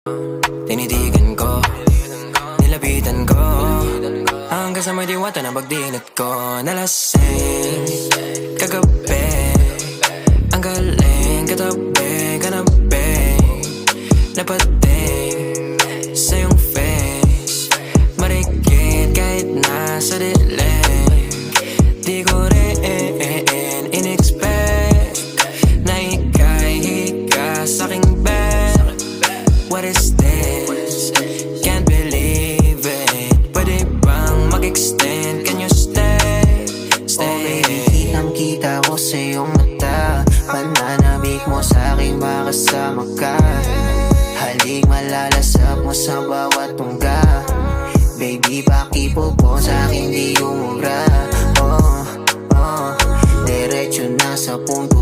Tinitigan ko, nilapitan ko, hanggang sa may diwata na pagdinat ko. Nalasing kagabi, ang galing katabi, kanabi, napating sa iyong face, marikit kahit nasa dilim. Di ko rin in-expect na ika'y hika sa'king bed. What is this? Can't believe it. Pwede bang mag-extend? Can you stay? Stay. Okay, kitang-kita ko sa iyong mata, pananabik mo sa'king makasama ka. Halik malalasap mo sa bawat tungga. Baby, pakipo po sa'kin di umubra. Diretso na sa punto